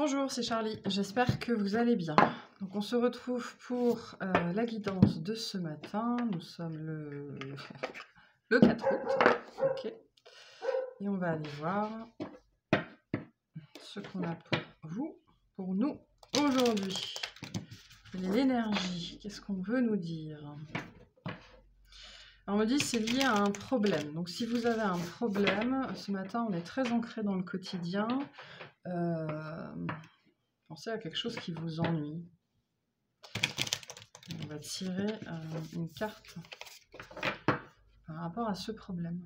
Bonjour, c'est Charlie, j'espère que vous allez bien. Donc on se retrouve pour la guidance de ce matin. Nous sommes le 4 août. Ok. Et on va aller voir ce qu'on a pour vous, pour nous aujourd'hui. Quelle est l'énergie? Qu'est-ce qu'on veut nous dire? Alors on me dit c'est lié à un problème. Donc si vous avez un problème, ce matin on est très ancré dans le quotidien. Pensez à quelque chose qui vous ennuie. On va tirer une carte par rapport à ce problème.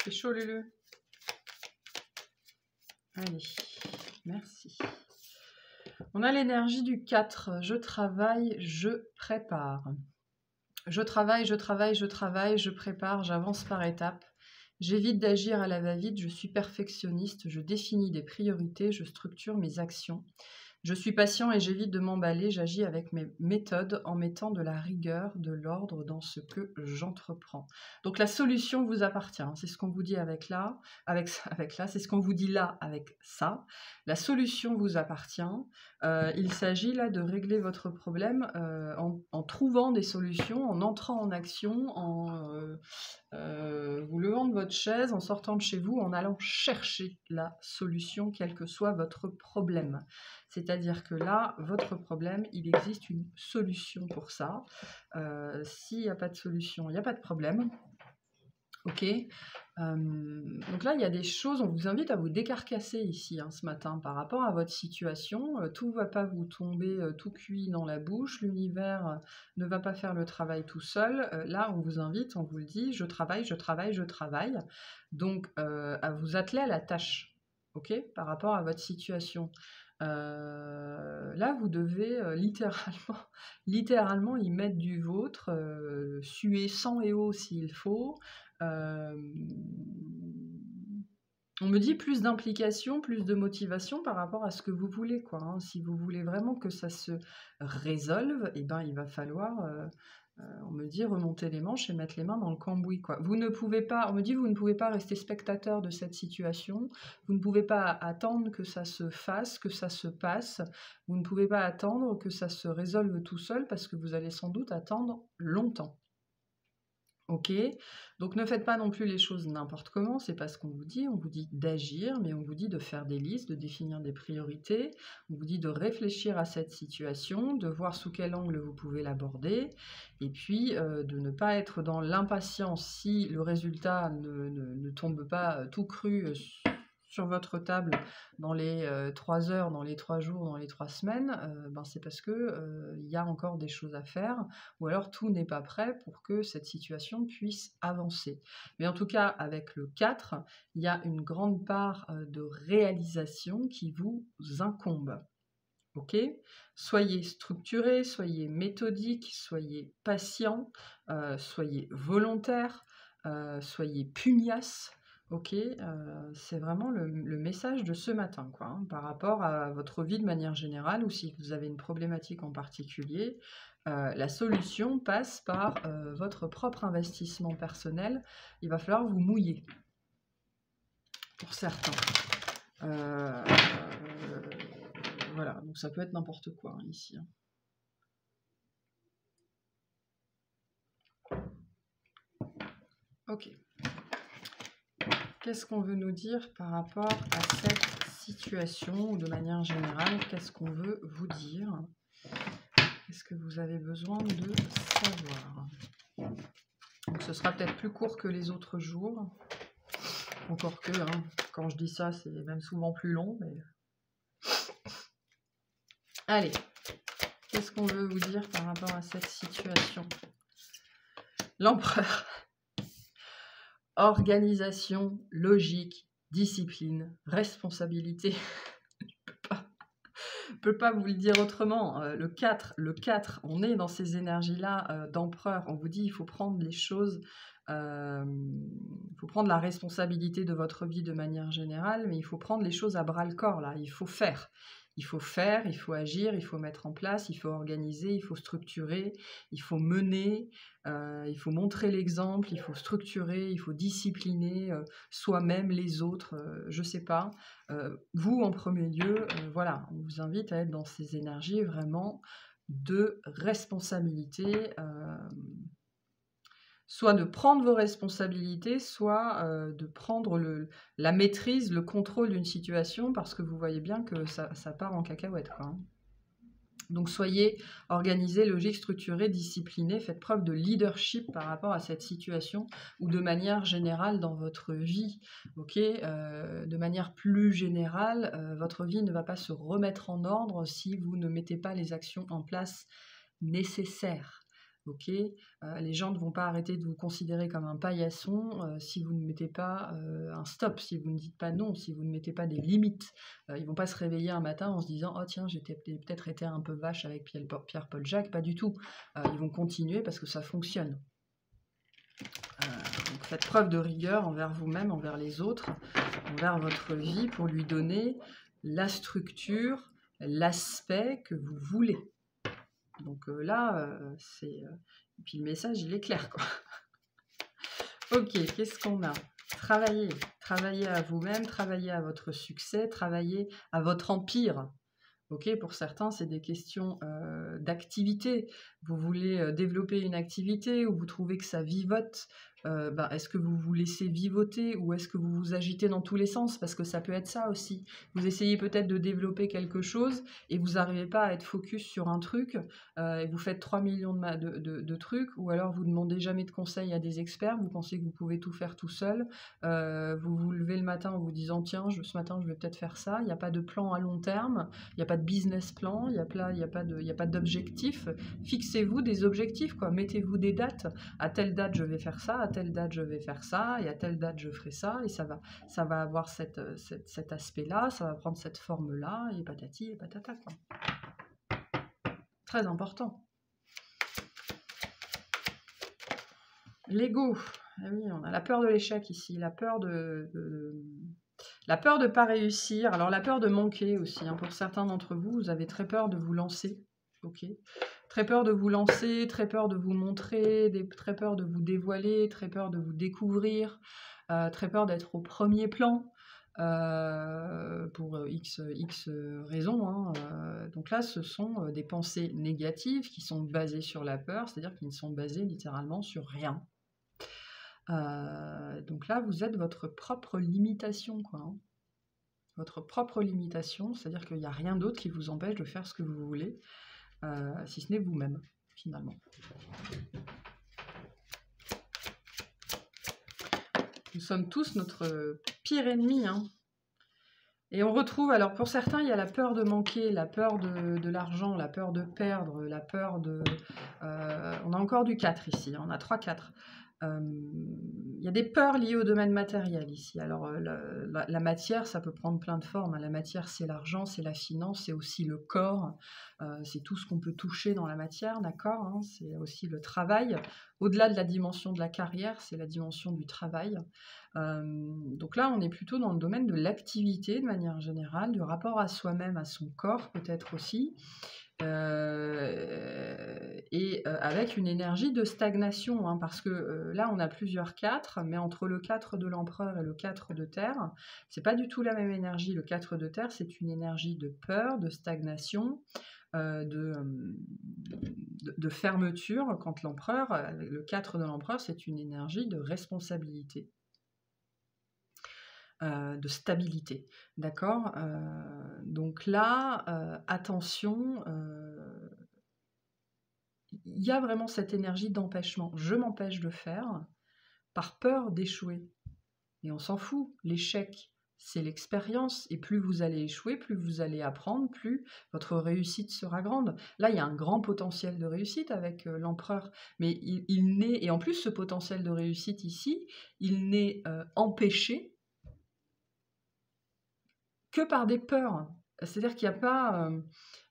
C'est chaud, Lulu. Allez, merci. On a l'énergie du 4. Je travaille, je prépare. Je travaille, je travaille, je travaille, je prépare, j'avance par étapes. J'évite d'agir à la va-vite, je suis perfectionniste, je définis des priorités, je structure mes actions. Je suis patient et j'évite de m'emballer, j'agis avec mes méthodes en mettant de la rigueur, de l'ordre dans ce que j'entreprends. Donc la solution vous appartient, c'est ce qu'on vous dit avec là, c'est ce qu'on vous dit là avec ça. La solution vous appartient. Il s'agit là de régler votre problème en trouvant des solutions, en entrant en action, en vous levant de votre chaise, en sortant de chez vous, en allant chercher la solution, quel que soit votre problème. C'est-à-dire que là, votre problème, il existe une solution pour ça. S'il n'y a pas de solution, il n'y a pas de problème. Ok. Donc là, il y a des choses, on vous invite à vous décarcasser ici ce matin par rapport à votre situation. Tout ne va pas vous tomber tout cuit dans la bouche, l'univers ne va pas faire le travail tout seul. Là, on vous invite, on vous le dit, je travaille, je travaille, je travaille. Donc, à vous atteler à la tâche, ok, par rapport à votre situation. Là, vous devez littéralement y mettre du vôtre, suer sang et eau s'il faut. On me dit plus d'implication, plus de motivation par rapport à ce que vous voulez, quoi. Hein. Si vous voulez vraiment que ça se résolve, eh ben, il va falloir, on me dit, remonter les manches et mettre les mains dans le cambouis, quoi. Vous ne pouvez pas, on me dit, vous ne pouvez pas rester spectateur de cette situation. Vous ne pouvez pas attendre que ça se fasse, que ça se passe. Vous ne pouvez pas attendre que ça se résolve tout seul parce que vous allez sans doute attendre longtemps. Ok, donc ne faites pas non plus les choses n'importe comment, c'est pas ce qu'on vous dit. On vous dit d'agir, mais on vous dit de faire des listes, de définir des priorités. On vous dit de réfléchir à cette situation, de voir sous quel angle vous pouvez l'aborder, et puis de ne pas être dans l'impatience si le résultat ne tombe pas tout cru sur votre table dans les 3 heures, dans les 3 jours, dans les 3 semaines, c'est parce que y a encore des choses à faire, ou alors tout n'est pas prêt pour que cette situation puisse avancer. Mais en tout cas, avec le 4, il y a une grande part de réalisation qui vous incombe. Ok, soyez structuré, soyez méthodique, soyez patient, soyez volontaire, soyez pugnace. Ok, c'est vraiment le message de ce matin, quoi, hein, par rapport à votre vie de manière générale, ou si vous avez une problématique en particulier, la solution passe par votre propre investissement personnel. Il va falloir vous mouiller, pour certains. Voilà, donc ça peut être n'importe quoi ici. Ok. Qu'est-ce qu'on veut nous dire par rapport à cette situation, ou de manière générale, qu'est-ce qu'on veut vous dire? Qu'est-ce que vous avez besoin de savoir? Donc ce sera peut-être plus court que les autres jours. Encore que, hein, quand je dis ça, c'est même souvent plus long. Mais... Allez, qu'est-ce qu'on veut vous dire par rapport à cette situation? L'empereur. Organisation, logique, discipline, responsabilité. Je ne peux pas vous le dire autrement. Le 4, on est dans ces énergies-là d'empereur. On vous dit il faut prendre les choses, il faut prendre la responsabilité de votre vie de manière générale, mais il faut prendre les choses à bras-le-corps, là. Il faut faire. Il faut faire, il faut agir, il faut mettre en place, il faut organiser, il faut structurer, il faut mener, il faut montrer l'exemple, il faut structurer, il faut discipliner soi-même, les autres, je sais pas. Vous, en premier lieu, voilà, on vous invite à être dans ces énergies vraiment de responsabilité, soit de prendre vos responsabilités, soit de prendre la maîtrise, le contrôle d'une situation, parce que vous voyez bien que ça part en cacahuète, quoi, hein. Donc soyez organisé, logique, structuré, discipliné, faites preuve de leadership par rapport à cette situation ou de manière générale dans votre vie. Ok, de manière plus générale, votre vie ne va pas se remettre en ordre si vous ne mettez pas les actions en place nécessaires. Ok, les gens ne vont pas arrêter de vous considérer comme un paillasson si vous ne mettez pas un stop, si vous ne dites pas non, si vous ne mettez pas des limites. Ils vont pas se réveiller un matin en se disant oh tiens, j'ai peut-être été un peu vache avec Pierre-Paul Jacques, pas du tout. Ils vont continuer parce que ça fonctionne. Donc faites preuve de rigueur envers vous-même, envers les autres, envers votre vie pour lui donner la structure, l'aspect que vous voulez. Donc là, c'est... Et puis le message, il est clair, quoi. Ok, qu'est-ce qu'on a? Travaillez. Travaillez à vous-même, travaillez à votre succès, travaillez à votre empire. Ok, pour certains, c'est des questions d'activité. Vous voulez développer une activité ou vous trouvez que ça vivote. Est-ce que vous vous laissez vivoter ou est-ce que vous vous agitez dans tous les sens? Parce que ça peut être ça aussi. Vous essayez peut-être de développer quelque chose et vous n'arrivez pas à être focus sur un truc et vous faites 3 millions de trucs, ou alors vous ne demandez jamais de conseils à des experts, vous pensez que vous pouvez tout faire tout seul. Vous vous levez le matin en vous disant tiens, ce matin je vais peut-être faire ça. Il n'y a pas de plan à long terme. Il n'y a pas de business plan, il n'y a pas d'objectif. Fixez-vous des objectifs, quoi. Mettez-vous des dates. À telle date, je vais faire ça, à telle date, je vais faire ça, et à telle date, je ferai ça, et ça va avoir cet aspect-là, ça va prendre cette forme-là, et patati et patata, quoi. Très important. L'ego. Ah oui, on a la peur de l'échec ici, la peur de pas réussir, alors la peur de manquer aussi, hein. Pour certains d'entre vous, vous avez très peur de vous lancer, ok, très peur de vous lancer, très peur de vous montrer, très peur de vous dévoiler, très peur de vous découvrir, très peur d'être au premier plan, pour X raisons, hein. Donc là, ce sont des pensées négatives qui sont basées sur la peur, c'est-à-dire qui ne sont basées littéralement sur rien. Donc là, vous êtes votre propre limitation, quoi, hein. Votre propre limitation, c'est-à-dire qu'il n'y a rien d'autre qui vous empêche de faire ce que vous voulez, si ce n'est vous-même, finalement. Nous sommes tous notre pire ennemi, hein. Et on retrouve, alors pour certains, il y a la peur de manquer, la peur de l'argent, la peur de perdre, la peur de... on a encore du 4 ici, on a 3-4. Il y a des peurs liées au domaine matériel ici. Alors la matière, ça peut prendre plein de formes. La matière, c'est l'argent, c'est la finance, c'est aussi le corps, c'est tout ce qu'on peut toucher dans la matière, d'accord, hein. C'est aussi le travail. Au-delà de la dimension de la carrière, c'est la dimension du travail. Donc là, on est plutôt dans le domaine de l'activité de manière générale, du rapport à soi-même, à son corps peut-être aussi. Avec une énergie de stagnation, hein, parce que là on a plusieurs 4, mais entre le 4 de l'empereur et le 4 de terre, c'est pas du tout la même énergie. Le 4 de terre, c'est une énergie de peur, de stagnation, de fermeture, quand l'empereur, le 4 de l'empereur, c'est une énergie de responsabilité, de stabilité, d'accord. Donc là, attention, il y a vraiment cette énergie d'empêchement. Je m'empêche de faire par peur d'échouer. Et on s'en fout. L'échec, c'est l'expérience. Et plus vous allez échouer, plus vous allez apprendre, plus votre réussite sera grande. Là, il y a un grand potentiel de réussite avec l'empereur. Mais il n'est... Et en plus, ce potentiel de réussite ici, il n'est empêché que par des peurs. C'est-à-dire qu'il n'y a pas...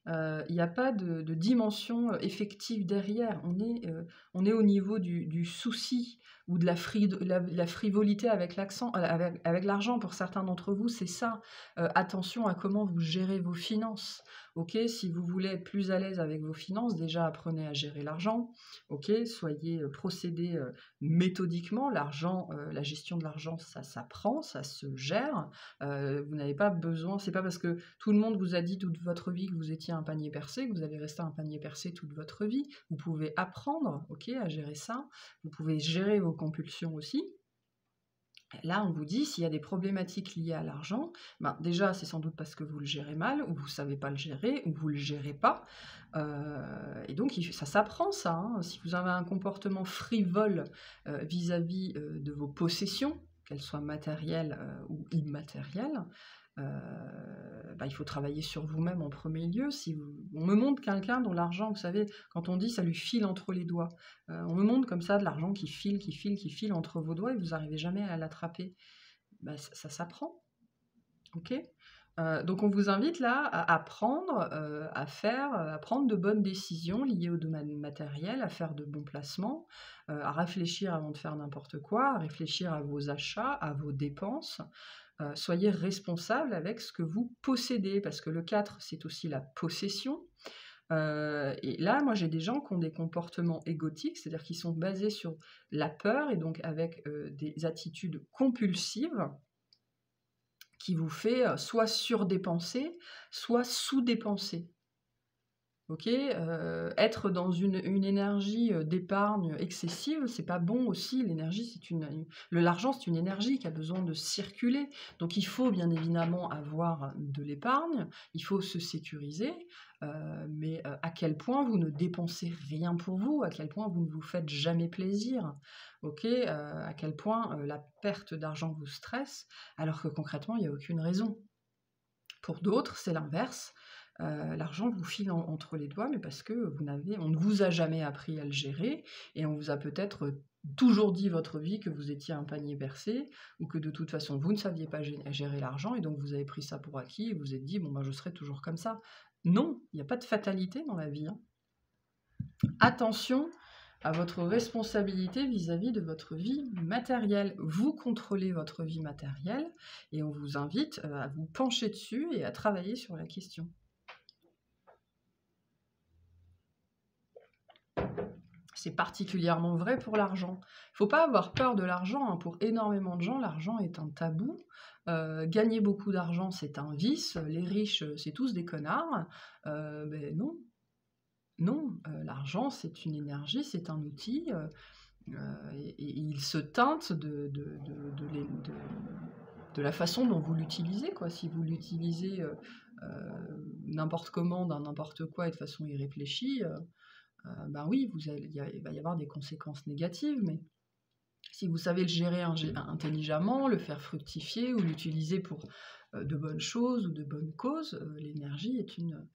Il n'y a pas de dimension effective derrière. On est au niveau du souci ou de la frivolité avec avec l'argent. Pour certains d'entre vous, c'est ça. Attention à comment vous gérez vos finances. Ok, si vous voulez être plus à l'aise avec vos finances, déjà apprenez à gérer l'argent. Ok, soyez procédez méthodiquement. L'argent, la gestion de l'argent, ça s'apprend, ça se gère. Vous n'avez pas besoin, c'est pas parce que tout le monde vous a dit toute votre vie que vous étiez un panier percé, que vous allez rester un panier percé toute votre vie. Vous pouvez apprendre, ok, à gérer ça. Vous pouvez gérer vos compulsions aussi. Là, on vous dit, s'il y a des problématiques liées à l'argent, ben déjà, c'est sans doute parce que vous le gérez mal, ou vous ne savez pas le gérer, ou vous ne le gérez pas. Et donc, ça s'apprend, ça. Hein. Si vous avez un comportement frivole vis-à-vis de vos possessions, qu'elles soient matérielles ou immatérielles, bah, il faut travailler sur vous-même en premier lieu. On me montre quelqu'un dont l'argent, vous savez, quand on dit ça lui file entre les doigts, on me montre comme ça de l'argent qui file, qui file, qui file entre vos doigts et vous n'arrivez jamais à l'attraper. Bah, ça s'apprend, ok. Donc on vous invite là à apprendre, à prendre de bonnes décisions liées au domaine matériel, à faire de bons placements, à réfléchir avant de faire n'importe quoi, à réfléchir à vos achats, à vos dépenses. Soyez responsable avec ce que vous possédez, parce que le 4, c'est aussi la possession. Et là, moi, j'ai des gens qui ont des comportements égotiques, c'est-à-dire qui sont basés sur la peur, et donc avec des attitudes compulsives, qui vous fait soit surdépenser, soit sous-dépenser. Ok, être dans une énergie d'épargne excessive, c'est pas bon aussi. L'énergie, l'argent, c'est une énergie qui a besoin de circuler. Donc il faut bien évidemment avoir de l'épargne, il faut se sécuriser, mais à quel point vous ne dépensez rien pour vous, à quel point vous ne vous faites jamais plaisir, ok, à quel point la perte d'argent vous stresse, alors que concrètement, il n'y a aucune raison. Pour d'autres, c'est l'inverse. L'argent vous file entre les doigts, mais parce que on ne vous a jamais appris à le gérer, et on vous a peut-être toujours dit votre vie que vous étiez un panier percé, ou que de toute façon vous ne saviez pas gérer l'argent, et donc vous avez pris ça pour acquis, et vous vous êtes dit, bon ben je serai toujours comme ça. Non, il n'y a pas de fatalité dans la vie. Hein. Attention à votre responsabilité vis-à-vis de votre vie matérielle. Vous contrôlez votre vie matérielle, et on vous invite à vous pencher dessus et à travailler sur la question. C'est particulièrement vrai pour l'argent. Il ne faut pas avoir peur de l'argent. Hein. Pour énormément de gens, l'argent est un tabou. Gagner beaucoup d'argent, c'est un vice. Les riches, c'est tous des connards. Ben non. Non, l'argent, c'est une énergie, c'est un outil. Et il se teinte de la façon dont vous l'utilisez. Si vous l'utilisez n'importe comment, dans n'importe quoi et de façon irréfléchie, ben oui, il va y avoir des conséquences négatives, mais si vous savez le gérer intelligemment, le faire fructifier ou l'utiliser pour de bonnes choses ou de bonnes causes,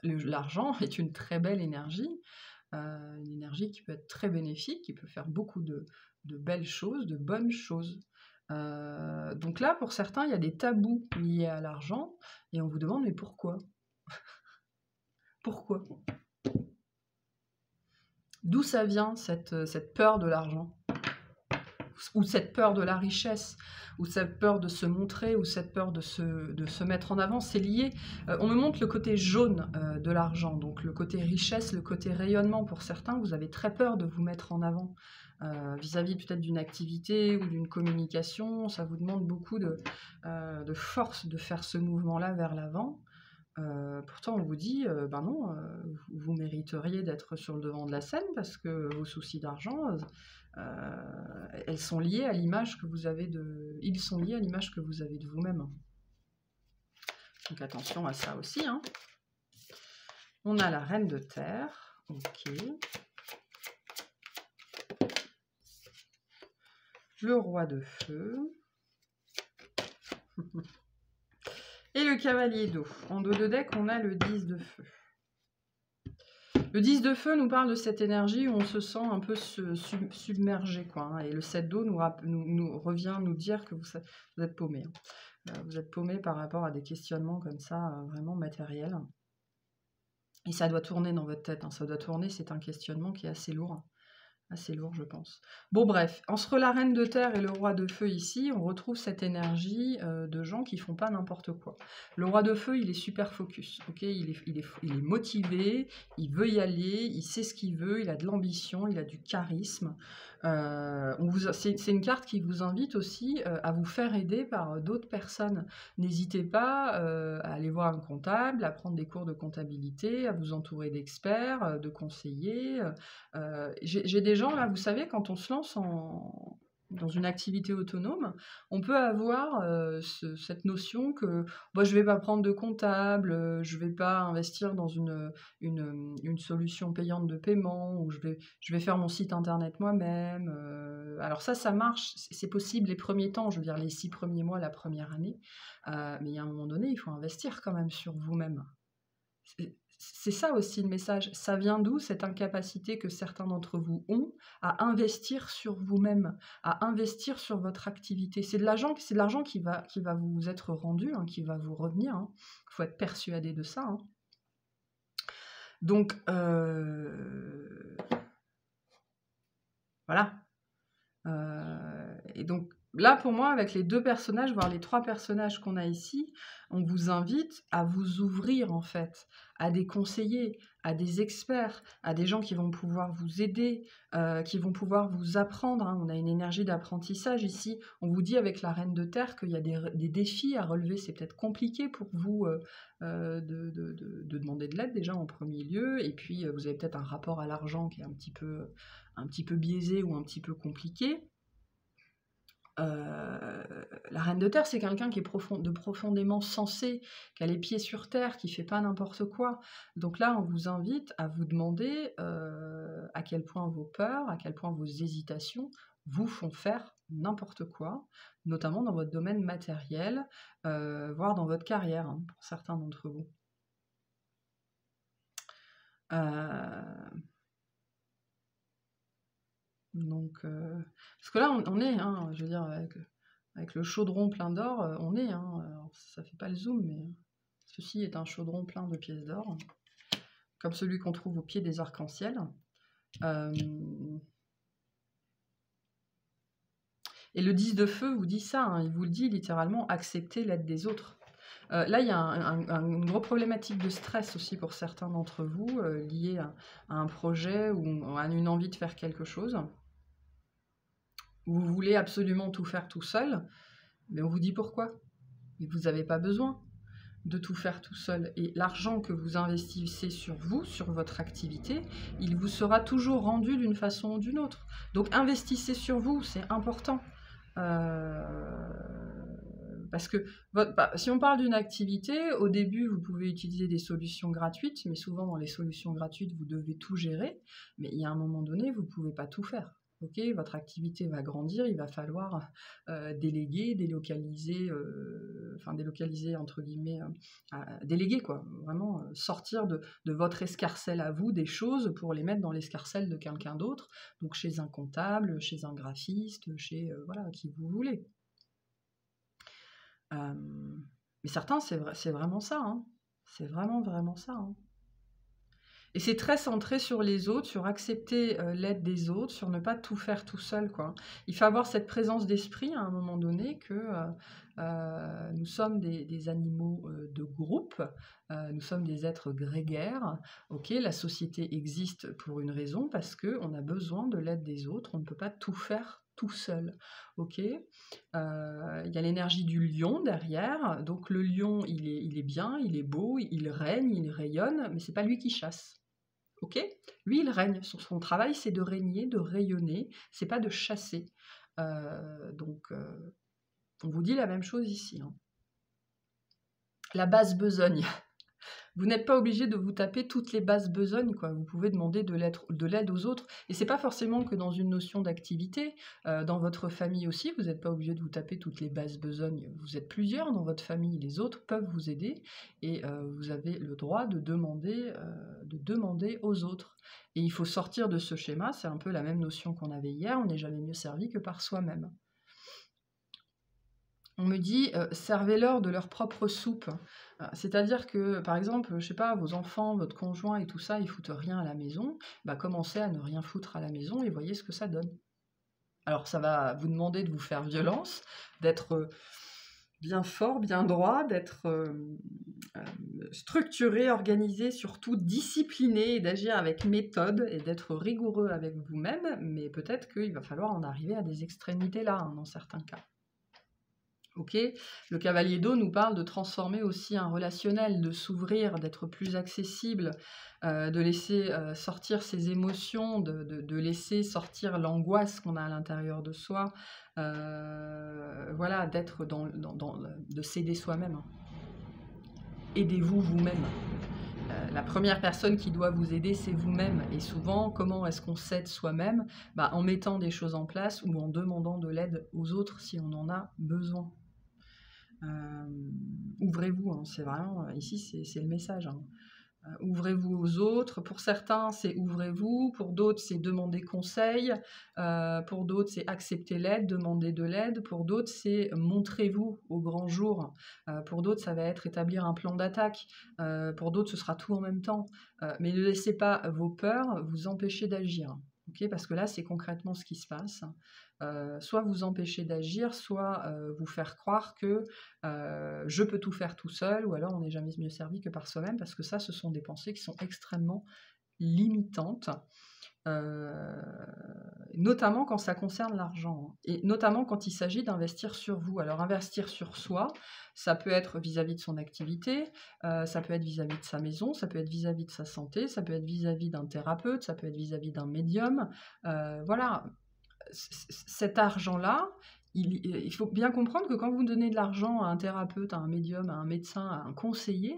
l'argent est une très belle énergie, une énergie qui peut être très bénéfique, qui peut faire beaucoup de belles choses, de bonnes choses. Donc là, pour certains, il y a des tabous liés à l'argent, et on vous demande, mais pourquoi? Pourquoi? D'où ça vient cette peur de l'argent? Ou cette peur de la richesse, ou cette peur de se montrer, ou cette peur de se mettre en avant? C'est lié. On me montre le côté jaune de l'argent, donc le côté richesse, le côté rayonnement. Pour certains, vous avez très peur de vous mettre en avant vis-à-vis peut-être d'une activité ou d'une communication. Ça vous demande beaucoup de force de faire ce mouvement-là vers l'avant. Pourtant, on vous dit, ben non, vous mériteriez d'être sur le devant de la scène, parce que vos soucis d'argent, ils sont liés à l'image que vous avez de vous-même. Donc attention à ça aussi. Hein. On a la reine de terre, ok. Le roi de feu. Et le cavalier d'eau. En dos de deck, on a le 10 de feu. Le 10 de feu nous parle de cette énergie où on se sent un peu submergé, quoi. Et le 7 d'eau nous revient nous dire que vous êtes paumé. Vous êtes paumé par rapport à des questionnements comme ça, vraiment matériels. Et ça doit tourner dans votre tête, hein, ça doit tourner, c'est un questionnement qui est assez lourd. Assez lourd, je pense. Bon, bref, entre la reine de terre et le roi de feu ici, on retrouve cette énergie de gens qui font pas n'importe quoi. Le roi de feu, il est super focus, ok, il est motivé, il veut y aller, il sait ce qu'il veut, il a de l'ambition, il a du charisme. C'est une carte qui vous invite aussi à vous faire aider par d'autres personnes. N'hésitez pas à aller voir un comptable, à prendre des cours de comptabilité, à vous entourer d'experts, de conseillers. J'ai des gens là, vous savez, quand on se lance dans une activité autonome, on peut avoir cette notion que moi, je ne vais pas prendre de comptable, je ne vais pas investir dans une solution payante de paiement, ou je vais faire mon site internet moi-même. Alors ça marche, c'est possible les premiers temps, je veux dire les 6 premiers mois, la première année, mais il y a un moment donné, il faut investir quand même sur vous-même. C'est ça aussi le message. Ça vient d'où cette incapacité que certains d'entre vous ont à investir sur vous-même, à investir sur votre activité. C'est de l'argent qui va vous être rendu, hein, qui va vous revenir. Il faut être persuadé de ça. Donc, voilà. Et donc, là, pour moi, avec les 2 personnages, voire les 3 personnages qu'on a ici, on vous invite à vous ouvrir, en fait, à des conseillers, à des experts, à des gens qui vont pouvoir vous aider, qui vont pouvoir vous apprendre. On a une énergie d'apprentissage ici. On vous dit avec la Reine de Terre qu'il y a des défis à relever. C'est peut-être compliqué pour vous de demander de l'aide, déjà, en premier lieu. Et puis, vous avez peut-être un rapport à l'argent qui est un petit peu biaisé ou un petit peu compliqué. La Reine de Terre, c'est quelqu'un qui est profondément sensé, qui a les pieds sur terre, qui fait pas n'importe quoi. Donc là, on vous invite à vous demander à quel point vos peurs, à quel point vos hésitations vous font faire n'importe quoi, notamment dans votre domaine matériel, voire dans votre carrière, hein, pour certains d'entre vous. Donc, parce que là, on est, hein, je veux dire, avec le chaudron plein d'or, on est, hein, alors ça fait pas le zoom, mais ceci est un chaudron plein de pièces d'or, comme celui qu'on trouve au pied des arcs-en-ciel. Et le 10 de feu vous dit ça, hein, il vous le dit littéralement, accepter l'aide des autres. Là, il y a une grosse problématique de stress aussi pour certains d'entre vous, liée à un projet ou à une envie de faire quelque chose. Vous voulez absolument tout faire tout seul, mais on vous dit pourquoi. Mais vous n'avez pas besoin de tout faire tout seul. Et l'argent que vous investissez sur vous, sur votre activité, il vous sera toujours rendu d'une façon ou d'une autre. Donc investissez sur vous, c'est important. Parce que si on parle d'une activité, au début, vous pouvez utiliser des solutions gratuites, mais souvent dans les solutions gratuites, vous devez tout gérer. Mais il y a un moment donné, vous ne pouvez pas tout faire. Ok, votre activité va grandir, il va falloir déléguer, délocaliser entre guillemets, déléguer quoi, vraiment sortir de votre escarcelle à vous des choses pour les mettre dans l'escarcelle de quelqu'un d'autre, donc chez un comptable, chez un graphiste, chez voilà, qui vous voulez. Mais certains, c'est vraiment ça, hein. C'est vraiment ça, hein. Et c'est très centré sur les autres, sur accepter l'aide des autres, sur ne pas tout faire tout seul, quoi. Il faut avoir cette présence d'esprit à un moment donné que nous sommes des animaux de groupe, nous sommes des êtres grégaires. Ok, la société existe pour une raison, parce qu'on a besoin de l'aide des autres, on ne peut pas tout faire tout seul. Ok, il y a l'énergie du lion derrière, donc le lion il est bien, il est beau, il règne, il rayonne, mais c'est pas lui qui chasse. Ok, lui il règne, son travail c'est de régner, de rayonner, c'est pas de chasser. Donc on vous dit la même chose ici, hein. La basse besogne. Vous n'êtes pas obligé de vous taper toutes les basses besognes, quoi. Vous pouvez demander de l'aide aux autres. Et c'est pas forcément que dans une notion d'activité. Dans votre famille aussi, vous n'êtes pas obligé de vous taper toutes les basses besognes. Vous êtes plusieurs dans votre famille, les autres peuvent vous aider. Et vous avez le droit de demander aux autres. Et il faut sortir de ce schéma, c'est un peu la même notion qu'on avait hier, on n'est jamais mieux servi que par soi-même. On me dit, servez-leur de leur propre soupe. C'est-à-dire que, par exemple, je sais pas, vos enfants, votre conjoint et tout ça, ils foutent rien à la maison, bah, commencez à ne rien foutre à la maison et voyez ce que ça donne. Alors ça va vous demander de vous faire violence, d'être bien fort, bien droit, d'être structuré, organisé, surtout discipliné et d'agir avec méthode et d'être rigoureux avec vous-même, mais peut-être qu'il va falloir en arriver à des extrémités là, hein, dans certains cas. Ok, le cavalier d'eau nous parle de transformer aussi un relationnel, de s'ouvrir, d'être plus accessible, de laisser sortir ses émotions, de laisser sortir l'angoisse qu'on a à l'intérieur de soi, voilà, d'être de s'aider soi-même. Hein. Aidez-vous vous-même. La première personne qui doit vous aider, c'est vous-même. Et souvent, comment est-ce qu'on s'aide soi-même? Bah, en mettant des choses en place ou en demandant de l'aide aux autres si on en a besoin. Ouvrez-vous, hein, c'est vraiment, ici c'est le message. Hein. Ouvrez-vous aux autres. Pour certains, c'est ouvrez-vous. Pour d'autres, c'est demander conseil. Pour d'autres, c'est accepter l'aide, demander de l'aide. Pour d'autres, c'est montrez-vous au grand jour. Pour d'autres, ça va être établir un plan d'attaque. Pour d'autres, ce sera tout en même temps. Mais ne laissez pas vos peurs vous empêcher d'agir. Okay, parce que là, c'est concrètement ce qui se passe. Soit vous empêcher d'agir, soit vous faire croire que je peux tout faire tout seul, ou alors on n'est jamais mieux servi que par soi-même, parce que ça, ce sont des pensées qui sont extrêmement limitantes, notamment quand ça concerne l'argent, et notamment quand il s'agit d'investir sur vous. Alors investir sur soi, ça peut être vis-à-vis de son activité, ça peut être vis-à-vis de sa maison, ça peut être vis-à-vis de sa santé, ça peut être vis-à-vis d'un thérapeute, ça peut être vis-à-vis d'un médium, voilà. Cet argent-là, il faut bien comprendre que quand vous donnez de l'argent à un thérapeute, à un médium, à un médecin, à un conseiller,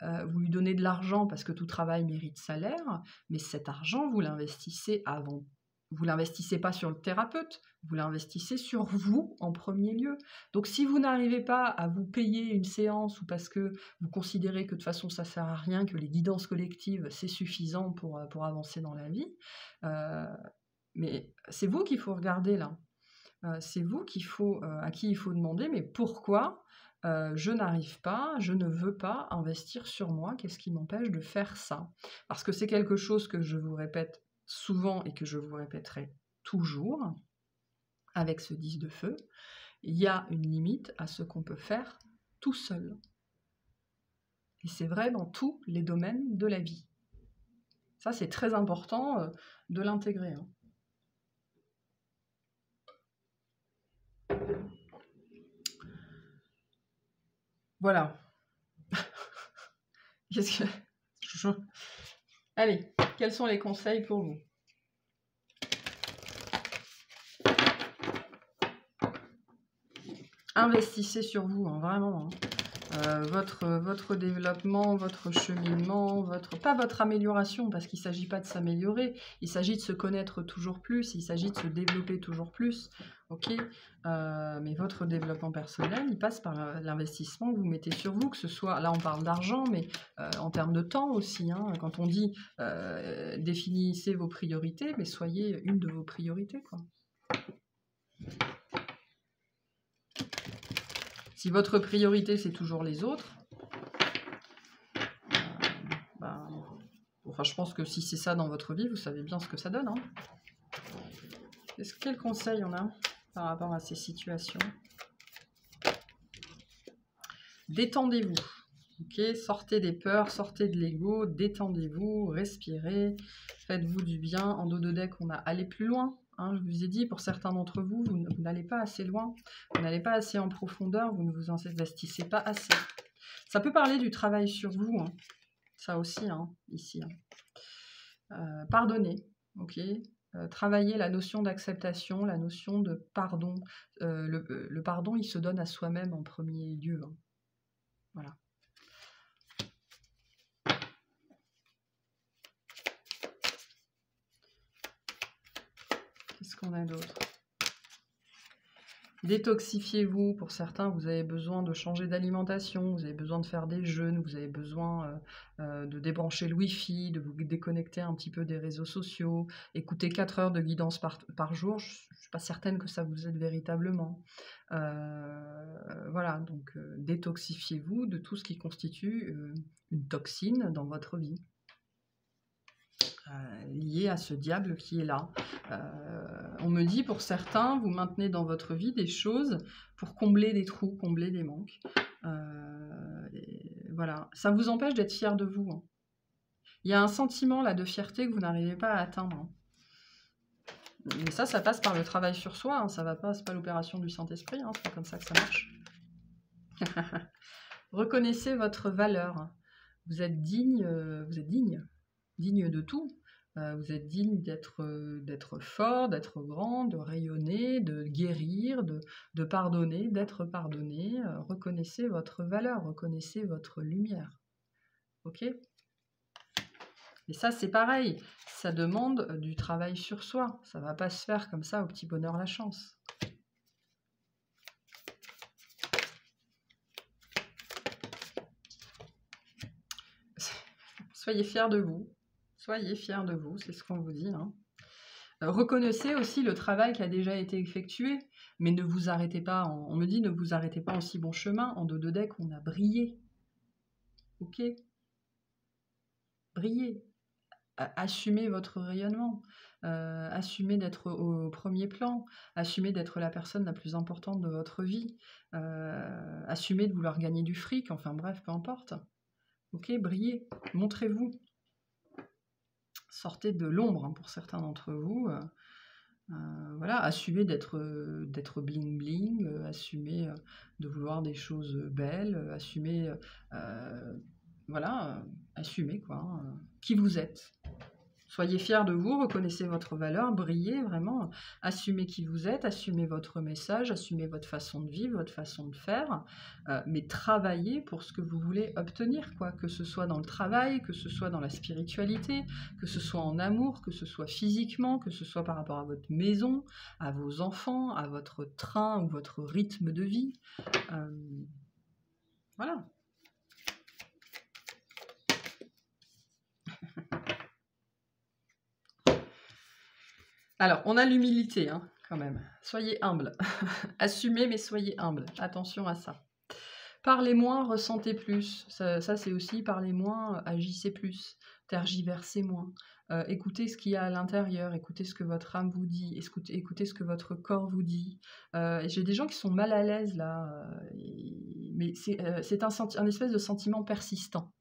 vous lui donnez de l'argent parce que tout travail mérite salaire, mais cet argent, vous l'investissez avant. Vous l'investissez pas sur le thérapeute, vous l'investissez sur vous en premier lieu. Donc si vous n'arrivez pas à vous payer une séance ou parce que vous considérez que de toute façon ça sert à rien, que les guidances collectives c'est suffisant pour avancer dans la vie, mais c'est vous qu'il faut regarder là. C'est vous à qui il faut demander, mais pourquoi je n'arrive pas, je ne veux pas investir sur moi? Qu'est-ce qui m'empêche de faire ça? Parce que c'est quelque chose que je vous répète souvent et que je vous répéterai toujours avec ce 10 de feu. Il y a une limite à ce qu'on peut faire tout seul. Et c'est vrai dans tous les domaines de la vie. Ça, c'est très important de l'intégrer. Hein. Voilà. Qu'est-ce que... Allez, quels sont les conseils pour vous? Investissez sur vous, hein, vraiment. Hein. Votre développement, votre cheminement, pas votre amélioration, parce qu'il ne s'agit pas de s'améliorer, il s'agit de se connaître toujours plus, il s'agit de se développer toujours plus, ok, mais votre développement personnel, il passe par l'investissement que vous mettez sur vous, que ce soit, là on parle d'argent, mais en termes de temps aussi, hein, quand on dit définissez vos priorités, mais soyez une de vos priorités, quoi. Si votre priorité, c'est toujours les autres, enfin, je pense que si c'est ça dans votre vie, vous savez bien ce que ça donne. Hein. Quel conseil on a par rapport à ces situations? Détendez-vous. Okay, sortez des peurs, sortez de l'ego, détendez-vous, respirez, faites-vous du bien. En dos de deck, on a aller plus loin. Hein, je vous ai dit, pour certains d'entre vous, vous n'allez pas assez loin, vous n'allez pas assez en profondeur, vous ne vous investissez pas assez. Ça peut parler du travail sur vous, hein. Ça aussi, hein, ici. Hein. Pardonnez, ok. Travailler la notion d'acceptation, la notion de pardon. Le pardon, il se donne à soi-même en premier lieu. Hein. Voilà. Qu'est-ce qu'on a d'autre? Détoxifiez-vous. Pour certains, vous avez besoin de changer d'alimentation, vous avez besoin de faire des jeûnes, vous avez besoin de débrancher le Wi-Fi, de vous déconnecter un petit peu des réseaux sociaux, écouter 4 heures de guidance par jour. Je ne suis pas certaine que ça vous aide véritablement. Voilà, donc détoxifiez-vous de tout ce qui constitue une toxine dans votre vie. Lié à ce diable qui est là. On me dit, pour certains, vous maintenez dans votre vie des choses pour combler des trous, combler des manques. Voilà, ça vous empêche d'être fier de vous. Hein. Il y a un sentiment là de fierté que vous n'arrivez pas à atteindre. Hein. Mais ça passe par le travail sur soi. Hein. Ça va pas, c'est pas l'opération du Saint-Esprit. Hein. C'est pas comme ça que ça marche. Reconnaissez votre valeur. Vous êtes digne, digne de tout. Vous êtes digne d'être fort, d'être grand, de rayonner, de guérir, de pardonner, d'être pardonné. Reconnaissez votre valeur, reconnaissez votre lumière. Ok? Et ça, c'est pareil. Ça demande du travail sur soi. Ça ne va pas se faire comme ça au petit bonheur la chance. Soyez fiers de vous. Soyez fiers de vous, c'est ce qu'on vous dit. Hein. Reconnaissez aussi le travail qui a déjà été effectué, mais ne vous arrêtez pas, on me dit ne vous arrêtez pas en si bon chemin, en dos de deck on a brillé. Ok? Brillez. Assumez votre rayonnement, assumez d'être au premier plan, assumez d'être la personne la plus importante de votre vie, assumez de vouloir gagner du fric, enfin bref, peu importe. Ok, brillez, montrez-vous. Sortez de l'ombre hein, pour certains d'entre vous. Voilà, assumez d'être bling bling, assumez de vouloir des choses belles, assumez, voilà, assumez quoi, hein, qui vous êtes. Soyez fiers de vous, reconnaissez votre valeur, brillez vraiment, assumez qui vous êtes, assumez votre message, assumez votre façon de vivre, votre façon de faire, mais travaillez pour ce que vous voulez obtenir, quoi, que ce soit dans le travail, que ce soit dans la spiritualité, que ce soit en amour, que ce soit physiquement, que ce soit par rapport à votre maison, à vos enfants, à votre train ou votre rythme de vie. Voilà. Alors, on a l'humilité, hein, quand même. Soyez humble. Assumez, mais soyez humble. Attention à ça. Parlez moins, ressentez plus. Ça c'est aussi parlez moins, agissez plus. Tergiversez moins. Écoutez ce qu'il y a à l'intérieur. Écoutez ce que votre âme vous dit. Écoutez ce que votre corps vous dit. J'ai des gens qui sont mal à l'aise, là. Mais c'est un espèce de sentiment persistant.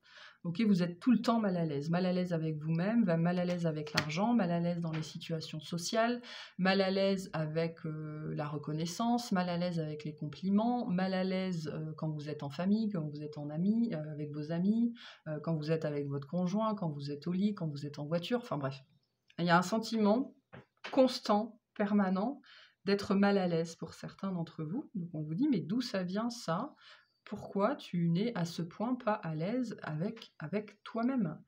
Ok, vous êtes tout le temps mal à l'aise avec vous-même, mal à l'aise avec l'argent, mal à l'aise dans les situations sociales, mal à l'aise avec la reconnaissance, mal à l'aise avec les compliments, mal à l'aise quand vous êtes en famille, quand vous êtes en amis, avec vos amis, quand vous êtes avec votre conjoint, quand vous êtes au lit, quand vous êtes en voiture, enfin bref. Il y a un sentiment constant, permanent, d'être mal à l'aise pour certains d'entre vous. Donc on vous dit, mais d'où ça vient ça ? Pourquoi tu n'es à ce point pas à l'aise avec toi-même?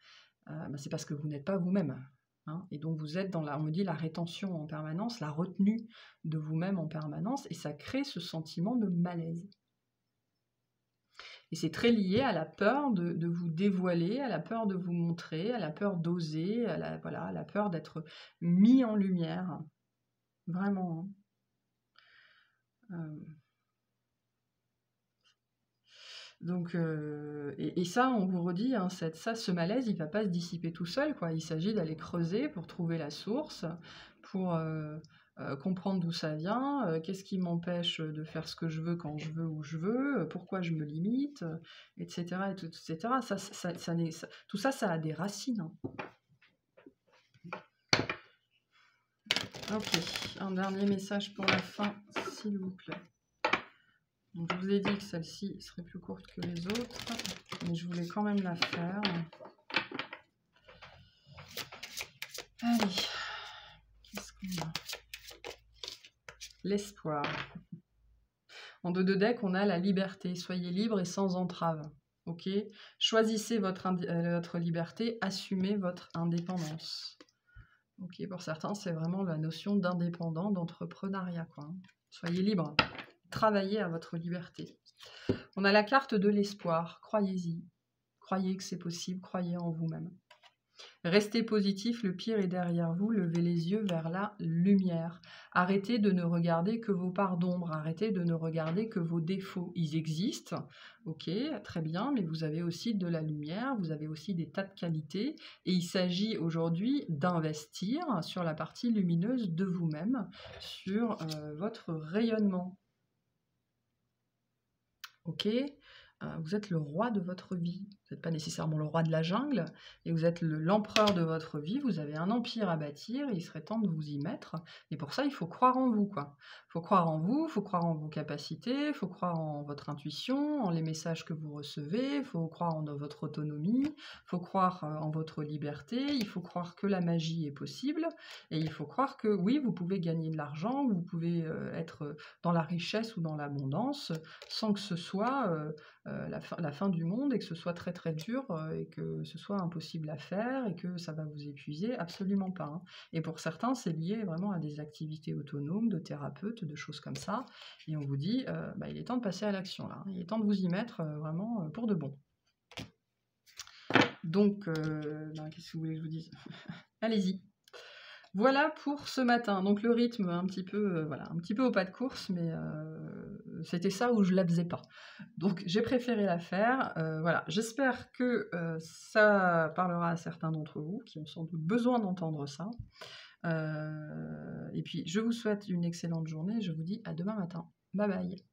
C'est parce que vous n'êtes pas vous-même. Hein, et donc vous êtes dans on me dit la rétention en permanence, la retenue de vous-même en permanence, et ça crée ce sentiment de malaise. Et c'est très lié à la peur de vous dévoiler, à la peur de vous montrer, à la peur d'oser, à la peur d'être mis en lumière. Vraiment. Donc, et ça, on vous redit, hein, ce malaise, il ne va pas se dissiper tout seul, quoi. Il s'agit d'aller creuser pour trouver la source, pour comprendre d'où ça vient, qu'est-ce qui m'empêche de faire ce que je veux quand je veux, où je veux, pourquoi je me limite, etc. etc. Tout ça, ça a des racines. Hein. Ok, un dernier message pour la fin, s'il vous plaît. Donc, je vous ai dit que celle-ci serait plus courte que les autres, mais je voulais quand même la faire. Allez, qu'est-ce qu'on a? L'espoir. En dos de deck, on a la liberté. Soyez libre et sans entrave. Ok? Choisissez votre liberté, assumez votre indépendance. Ok, pour certains, c'est vraiment la notion d'indépendant, d'entrepreneuriat, quoi. Soyez libre. travailler à votre liberté. On a la carte de l'espoir. Croyez-y. Croyez que c'est possible. Croyez en vous-même. Restez positif, le pire est derrière vous, levez les yeux vers la lumière. Arrêtez de ne regarder que vos parts d'ombre, arrêtez de ne regarder que vos défauts. Ils existent, ok, très bien, mais vous avez aussi de la lumière, vous avez aussi des tas de qualités, et il s'agit aujourd'hui d'investir sur la partie lumineuse de vous-même, sur votre rayonnement. Ok, vous êtes le roi de votre vie. Vous n'êtes pas nécessairement le roi de la jungle, et vous êtes l'empereur de votre vie. Vous avez un empire à bâtir, et il serait temps de vous y mettre. Et pour ça, il faut croire en vous, quoi. Il faut croire en vous, il faut croire en vos capacités, il faut croire en votre intuition, en les messages que vous recevez, il faut croire en votre autonomie, il faut croire en votre liberté, il faut croire que la magie est possible, et il faut croire que oui, vous pouvez gagner de l'argent, vous pouvez être dans la richesse ou dans l'abondance, sans que ce soit la fin du monde et que ce soit très très dur et que ce soit impossible à faire et que ça va vous épuiser, absolument pas. Hein. Et pour certains, c'est lié vraiment à des activités autonomes, de thérapeutes, de choses comme ça. Et on vous dit, il est temps de passer à l'action là. Il est temps de vous y mettre vraiment pour de bon. Donc, qu'est-ce que vous voulez que je vous dise? Allez-y. Voilà pour ce matin. Donc le rythme un petit peu, un petit peu au pas de course, mais c'était ça où je la faisais pas. Donc j'ai préféré la faire. Voilà, j'espère que ça parlera à certains d'entre vous qui ont sans doute besoin d'entendre ça. Et puis je vous souhaite une excellente journée. Je vous dis à demain matin. Bye bye.